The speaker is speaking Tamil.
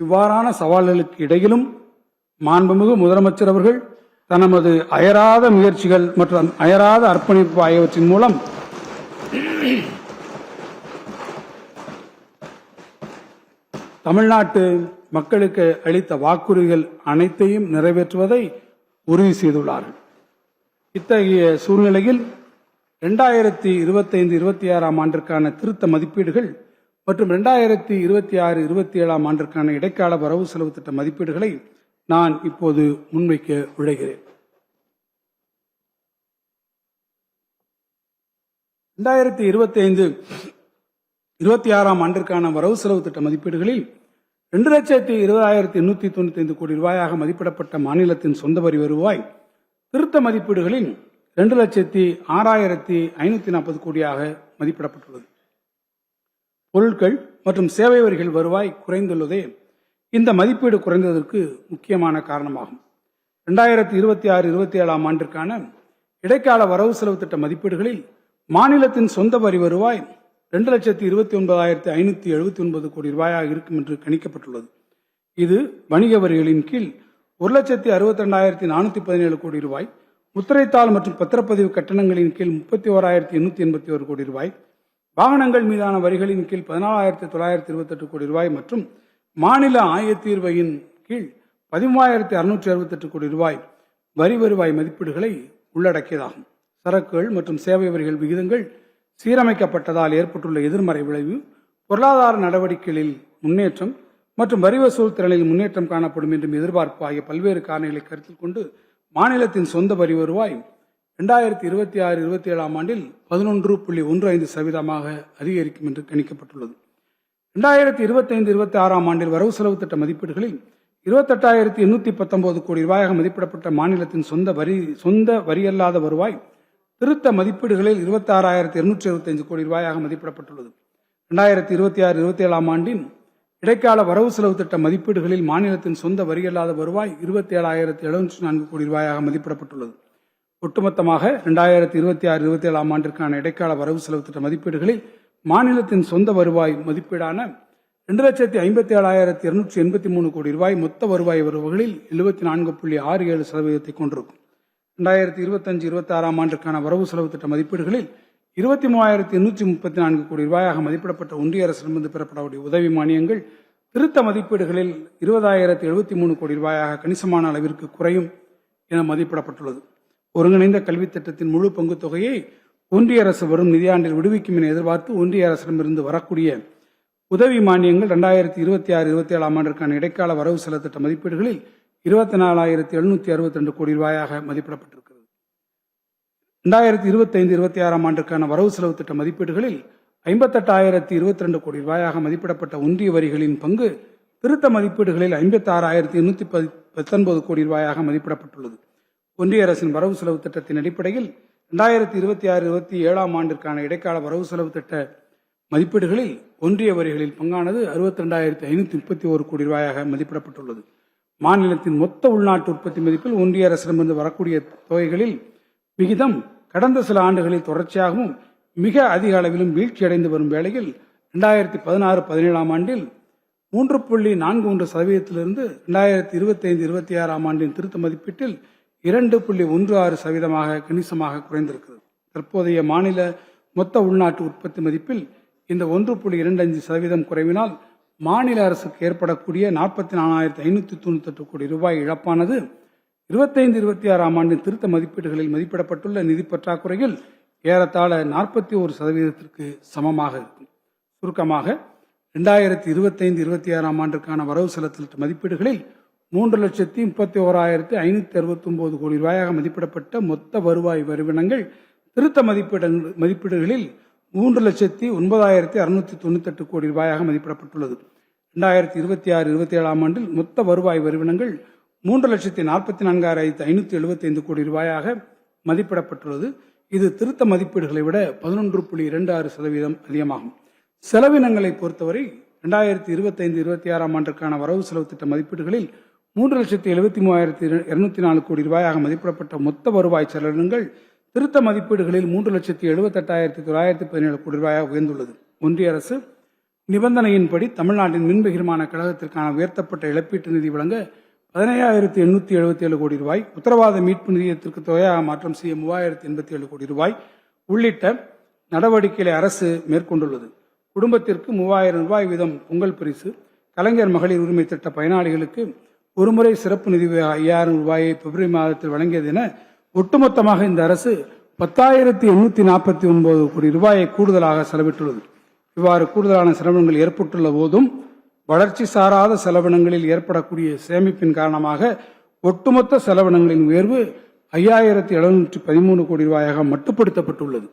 இவ்வாறான சவால்களுக்கு இடையிலும் மாண்புமிகு முதலமைச்சர் அவர்கள் தனது அயராத முயற்சிகள் மற்றும் அயராத அர்ப்பணிப்பு ஆகியவற்றின் மூலம் தமிழ்நாட்டு மக்களுக்கு அளித்த வாக்குறுதிகள் அனைத்தையும் நிறைவேற்றுவதை உறுதி செய்துள்ளார்கள். இத்தகைய சூழ்நிலையில் 2025-26 ஆண்டிற்கான திருத்த மதிப்பீடுகள் மற்றும் 2026-27 ஆண்டிற்கான இடைக்கால வரவு செலவு திட்ட மதிப்பீடுகளை நான் இப்போது முன்வைக்க விழைகிறேன். 2025-26 ஆண்டிற்கான வரவு செலவு திட்ட மதிப்பீடுகளில் 2,20,895 கோடி ரூபாயாக மதிப்பிடப்பட்ட மாநிலத்தின் சொந்த வரி வருவாய் திருத்த மதிப்பீடுகளில் 2,06,540 கோடியாக மதிப்பிடப்பட்டுள்ளது. பொருட்கள் மற்றும் சேவை வரிகள் வருவாய் குறைந்துள்ளதே இந்த மதிப்பீடு குறைந்ததற்கு முக்கியமான காரணமாகும். 2026-27 ஆண்டிற்கான இடைக்கால வரவு செலவு திட்ட மதிப்பீடுகளில் மாநிலத்தின் சொந்த வரி வருவாய் 2,29,579 கோடி ரூபாயாக இருக்கும் என்று கணிக்கப்பட்டுள்ளது. இது வணிக வரிகளின் கீழ் 1,62,417 கோடி ரூபாய், முத்திரைத்தாள் மற்றும் பத்திரப்பதிவு கட்டணங்களின் கீழ் 31,881 கோடி ரூபாய், வாகனங்கள் மீதான வரிகளின் கீழ் 14,928 கோடி ரூபாய் மற்றும் மாநில ஆயத்தீர்வையின் கீழ் 13,668 கோடி ரூபாய் வரி வருவாய் மதிப்பீடுகளை உள்ளடக்கியதாகும். சரக்குகள் மற்றும் சேவை வரிகள் விகிதங்கள் சீரமைக்கப்பட்டதால் ஏற்பட்டுள்ள எதிர்மறை விளைவு, பொருளாதார நடவடிக்கைகளில் முன்னேற்றம் மற்றும் வரி வசூல் திறனில் முன்னேற்றம் காணப்படும் என்றும் எதிர்பார்ப்பு ஆகிய பல்வேறு காரணிகளை கருத்தில் கொண்டு மாநிலத்தின் சொந்த வரி வருவாய் 2026-27 ஆண்டில் 11.15% அதிகரிக்கும் என்று கணிக்கப்பட்டுள்ளது. 2025-26 ஆண்டில் வரவு செலவு திட்ட மதிப்பீடுகளில் 28,819 கோடி ரூபாயாக மதிப்பிடப்பட்ட மாநிலத்தின் சொந்த வரியல்லாத வருவாய் திருத்த மதிப்பீடுகளில் 26,275 கோடி ரூபாயாக மதிப்பிடப்பட்டுள்ளது. 2026-27 ஆண்டின் இடைக்கால வரவு செலவு திட்ட மதிப்பீடுகளில் மாநிலத்தின் சொந்த வரியல்லாத வருவாய் 27,704 கோடி ரூபாயாக மதிப்பிடப்பட்டுள்ளது. ஒட்டுமொத்தமாக 2026-27 ஆண்டிற்கான இடைக்கால வரவு செலவு திட்ட மதிப்பீடுகளில் மாநிலத்தின் சொந்த வருவாய் மதிப்பீடான 2,57,283 கோடி ரூபாய் மொத்த வருவாய் வரவுகளில் 74.67% கொண்டிருக்கும். 2025-26 ஆண்டிற்கான வரவு செலவு திட்ட மதிப்பீடுகளில் 23,834 கோடி ரூபாயாக மதிப்பிடப்பட்ட ஒன்றிய அரசிடமிருந்து பெறப்படக்கூடிய உதவி மானியங்கள் திருத்த மதிப்பீடுகளில் 20,073 கோடி ரூபாயாக கணிசமான அளவிற்கு குறையும் என மதிப்பிடப்பட்டுள்ளது. ஒருங்கிணைந்த கல்வி திட்டத்தின் முழு பங்கு தொகையை ஒன்றிய அரசு வரும் நிதியாண்டில் விடுவிக்கும் என எதிர்பார்த்து ஒன்றிய அரசிடமிருந்து வரக்கூடிய உதவி மானியங்கள் 2026-27 ஆண்டிற்கான இடைக்கால வரவு செலவு திட்ட மதிப்பீடுகளில் 24,762 கோடி ரூபாயாக மதிப்பிடப்பட்டிருக்கிறது. 2025-26 ஆண்டிற்கான வரவு செலவு திட்ட மதிப்பீடுகளில் 58,022 கோடி ரூபாயாக மதிப்பிடப்பட்ட ஒன்றிய வரிகளின் பங்கு திருத்த மதிப்பீடுகளில் 56,819 கோடி ரூபாயாக மதிப்பிடப்பட்டுள்ளது. ஒன்றிய அரசின் வரவு செலவு திட்டத்தின் அடிப்படையில் 2026-27 ஆண்டிற்கான இடைக்கால வரவு செலவு திட்ட மதிப்பீடுகளில் ஒன்றிய வரிகளில் பங்கானது 62,531 கோடி ரூபாயாக மதிப்பிடப்பட்டுள்ளது. மாநிலத்தின் மொத்த உள்நாட்டு உற்பத்தி மதிப்பில் ஒன்றிய அரசிடமிருந்து வரக்கூடிய தொகைகளில் விகிதம் கடந்த சில ஆண்டுகளில் தொடர்ச்சியாகவும் மிக அதிக அளவிலும் வீழ்ச்சியடைந்து வரும் வேளையில் 2016-17 ஆண்டில் 3.41% 2025-26 ஆண்டின் திருத்த மதிப்பீட்டில் 2.16% கணிசமாக குறைந்திருக்கிறது. தற்போதைய மாநில மொத்த உள்நாட்டு உற்பத்தி மதிப்பில் இந்த 1.25% குறைவினால் மாநில அரசுக்கு ஏற்படக்கூடிய 44,598 கோடி ரூபாய் இழப்பானது 25-26 ஆண்டின் திருத்த மதிப்பீடுகளில் மதிப்பிடப்பட்டுள்ள நிதி பற்றாக்குறையில் ஏறத்தாழ 41% சமமாக இருக்கும். சுருக்கமாக 2025-26 ஆண்டிற்கான வரவு செலவு திட்ட மதிப்பீடுகளில் 3,31,569 கோடி ரூபாயாக மதிப்பிடப்பட்ட மொத்த வருவாய் வரிவினங்கள் திருத்த மதிப்பீடுகளில் 3,09,698 கோடி ரூபாயாக மதிப்பிடப்பட்டுள்ளது. 2026-27 ஆண்டில் மொத்த வருவாய் வரிவினங்கள் 3,44,575 கோடி ரூபாயாக மதிப்பிடப்பட்டுள்ளது. இது திருத்த மதிப்பீடுகளை விட 11.26% அதிகமாகும். செலவினங்களை பொறுத்தவரை 2025-26 ஆண்டிற்கான வரவு செலவு திட்ட மதிப்பீடுகளில் 3,73,204 கோடி ரூபாயாக மதிப்பிடப்பட்ட மொத்த வருவாய் செலவினங்கள் திருத்த மதிப்பீடுகளில் 3,78,917 கோடி ரூபாயாக உயர்ந்துள்ளது. ஒன்றிய அரசு நிபந்தனையின்படி தமிழ்நாட்டின் மின் பகிர்மான கழகத்திற்கான உயர்த்தப்பட்ட இழப்பீட்டு நிதி வழங்க 15,877 கோடி ரூபாய், உத்தரவாத மீட்பு நிதியத்திற்கு தொகையாக மாற்றம் செய்ய 3,087 கோடி ரூபாய் உள்ளிட்ட நடவடிக்கைகளை அரசு மேற்கொண்டுள்ளது. குடும்பத்திற்கு 3,000 ரூபாய் வீதம் பொங்கல் பரிசு, கலைஞர் மகளிர் உரிமை திட்ட பயனாளிகளுக்கு ஒருமுறை சிறப்பு நிதி 5,000 ரூபாயை பிப்ரவரி மாதத்தில் வழங்கியது என ஒட்டுமொத்தமாக இந்த அரசு 10,849 கோடி ரூபாயை கூடுதலாக செலவிட்டுள்ளது. இவ்வாறு கூடுதலான செலவினங்கள் ஏற்பட்டுள்ள போதும் வளர்ச்சி சாராத செலவினங்களில் ஏற்படக்கூடிய சேமிப்பின் காரணமாக ஒட்டுமொத்த செலவினங்களின் உயர்வு 5,713 கோடி ரூபாயாக மட்டுப்படுத்தப்பட்டுள்ளது.